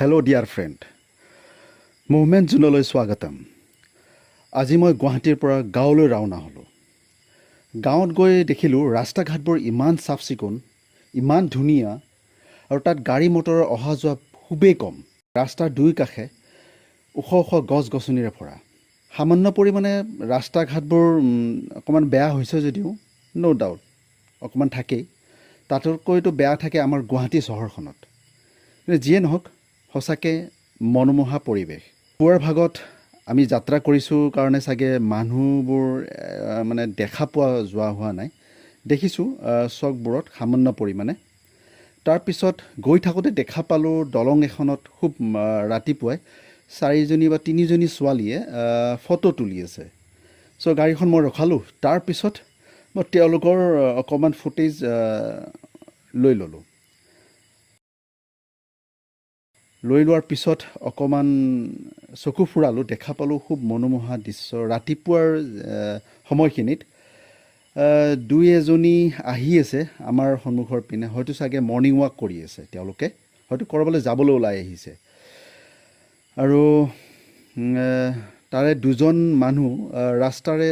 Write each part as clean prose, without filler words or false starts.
Hello dear friend. Movement Junoloi Swagatam. আজি মই গুৱাহাটীৰ পৰা গাঁৱলৈ ৰাওনা হ'লোঁ। গাঁৱত গৈ দেখিলোঁ ৰাস্তা ঘাটবোৰ ইমান চাফ চিকুণ, ইমান ধুনীয়া আৰু তাত গাড়ী মটৰৰ অহা যোৱা খুবেই কম। ৰাস্তাৰ দুই কাষে ওখ ওখ গছ গছনিৰে ভৰা। সামান্য পৰিমাণে ৰাস্তা ঘাটবোৰ অকণমান বেয়া হৈছে যদিও ন' ডাউট অকণমান থাকেই। তাতকৈতো বেয়া থাকে আমাৰ গুৱাহাটী চহৰখনত। কিন্তু যিয়ে নহওক সঁচাকৈ মনোমোহা পৰিৱেশ। পুৱাৰ ভাগত আমি যাত্ৰা কৰিছোঁ কাৰণে চাগে মানুহবোৰ মানে দেখা পোৱা যোৱা হোৱা নাই। দেখিছোঁ চকবোৰত সামান্য পৰিমাণে। তাৰপিছত গৈ থাকোঁতে দেখা পালোঁ দলং এখনত খুব ৰাতিপুৱাই 4জনী বা 3জনী ছোৱালীয়ে ফটো তুলি আছে। চ' গাড়ীখন মই ৰখালোঁ। তাৰপিছত মই তেওঁলোকৰ অকণমান ফুটেজ লৈ ল'লোঁ। লৈ লোৱাৰ পিছত অকণমান চকু ফুৰালোঁ, দেখা পালোঁ খুব মনোমোহা দৃশ্য। ৰাতিপুৱাৰ সময়খিনিত দুই এজনী আহি আছে আমাৰ সন্মুখৰ পিনে, হয়তো চাগে মৰ্ণিং ৱাক কৰি আছে তেওঁলোকে, হয়তো ক'ৰবালৈ যাবলৈ ওলাই আহিছে। আৰু তাৰে দুজন মানুহ ৰাস্তাৰে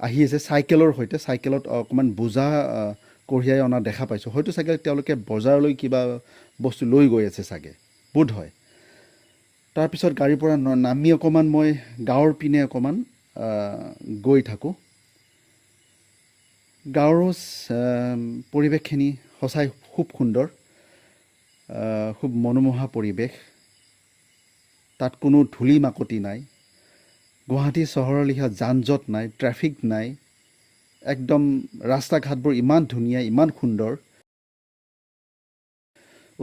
আহি আছে চাইকেলৰ সৈতে, চাইকেলত অকণমান বোজা কঢ়িয়াই অনা দেখা পাইছোঁ। হয়তো চাগে তেওঁলোকে বজাৰলৈ কিবা বস্তু লৈ গৈ আছে চাগে, বোধ হয়। তাৰপিছত গাড়ীৰ পৰা নামি অকণমান মই গাঁৱৰ পিনে অকণমান গৈ থাকোঁ। গাঁৱৰ পৰিৱেশখিনি সঁচাই খুব সুন্দৰ, খুব মনোমোহা পৰিৱেশ। তাত কোনো ধূলি মাকতি নাই, গুৱাহাটী চহৰৰ লেখীয়া যান জঁট নাই, ট্ৰেফিক নাই। একদম ৰাস্তা ঘাটবোৰ ইমান ধুনীয়া, ইমান সুন্দৰ।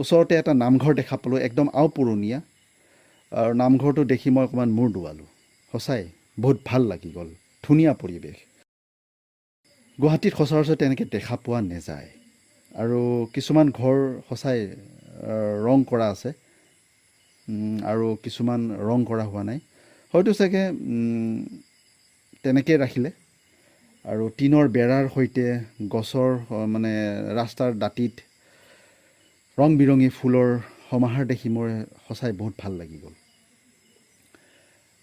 ওচৰতে এটা নামঘৰ দেখা পালোঁ, একদম আওপুৰণীয়া। আৰু নামঘৰটো দেখি মই অকণমান মূৰ দোৱালোঁ। সঁচাই বহুত ভাল লাগি গ'ল, ধুনীয়া পৰিৱেশ। গুৱাহাটীত সচৰাচৰ তেনেকৈ দেখা পোৱা নাযায়। আৰু কিছুমান ঘৰ সঁচাই ৰং কৰা আছে আৰু কিছুমান ৰং কৰা হোৱা নাই। হয়তো চাগে তেনেকৈ ৰাখিলে। আৰু টিনৰ বেৰাৰ সৈতে গছৰ মানে ৰাস্তাৰ দাঁতিত ৰং বিৰঙী ফুলৰ সমাহাৰ দেখি মোৰ সঁচাই বহুত ভাল লাগি গ'ল।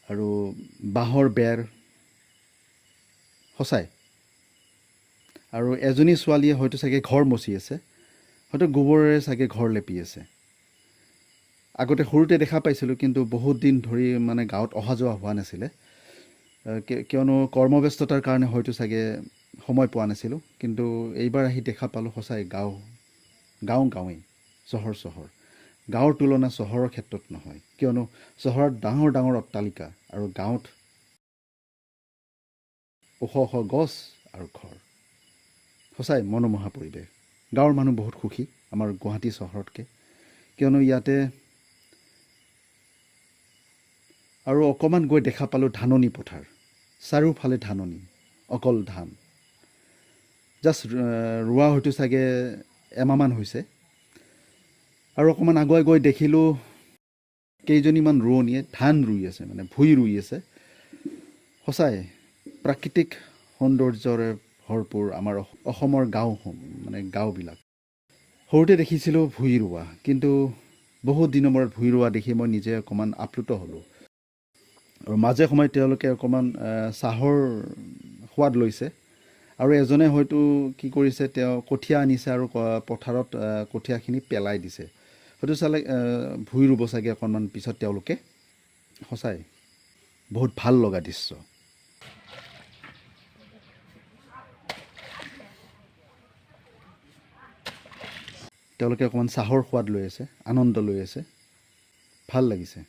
আৰু বাঁহৰ বেৰ সঁচাই। আৰু এজনী ছোৱালীয়ে হয়তো চাগে ঘৰ মচি আছে, হয়তো গোবৰেৰে চাগে ঘৰ লেপি আছে। আগতে সৰুতে দেখা পাইছিলোঁ, কিন্তু বহুত দিন ধৰি মানে গাঁৱত অহা যোৱা হোৱা নাছিলে, কিয়নো কৰ্মব্যস্ততাৰ কাৰণে হয়তো চাগে সময় পোৱা নাছিলোঁ। কিন্তু এইবাৰ আহি দেখা পালোঁ সঁচাই গাঁৱেই, চহৰ। গাঁৱৰ তুলনা চহৰৰ ক্ষেত্ৰত নহয়, কিয়নো চহৰত ডাঙৰ ডাঙৰ অট্টালিকা আৰু গাঁৱত ওখ ওখ গছ আৰু ঘৰ। সঁচাই মনোমোহা পৰিৱেশ। গাঁৱৰ মানুহ বহুত সুখী আমাৰ গুৱাহাটী চহৰতকৈ, কিয়নো ইয়াতে আৰু অকণমান গৈ দেখা পালোঁ ধাননি পথাৰ, চাৰিওফালে ধাননি, অকল ধান। জাষ্ট ৰোৱা হয়তো চাগে এমাহমান হৈছে। আৰু অকণমান আগুৱাই গৈ দেখিলোঁ কেইজনীমান ৰোৱনীয়ে ধান ৰুই আছে, মানে ভুই ৰুই আছে। সঁচাই প্ৰাকৃতিক সৌন্দৰ্যৰে ভৰপূৰ আমাৰ অসমৰ গাঁওবিলাক। সৰুতে দেখিছিলোঁ ভুই ৰোৱা, কিন্তু বহুত দিনৰ মূৰত ভুই ৰোৱা দেখি মই নিজে অকণমান আপ্লুত হ'লোঁ। আৰু মাজে সময়ে তেওঁলোকে অকণমান চাহৰ সোৱাদ লৈছে। আৰু এজনে হয়তো কি কৰিছে, তেওঁ কঠীয়া আনিছে আৰু পথাৰত কঠীয়াখিনি পেলাই দিছে। হয়তো চালে ভুই ৰুব চাগে অকণমান পিছত তেওঁলোকে। সঁচাই বহুত ভাল লগা দৃশ্য। তেওঁলোকে অকণমান চাহৰ সোৱাদ লৈ আছে, আনন্দ লৈ আছে, ভাল লাগিছে।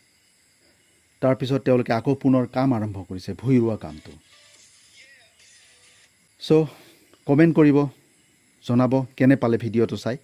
তাৰপিছত তেওঁলোকে আকৌ পুনৰ কাম আৰম্ভ কৰিছে, ভুই ৰোৱা কামটো। চ' কমেণ্ট কৰিব, জনাব কেনে পালে ভিডিঅ'টো চাই।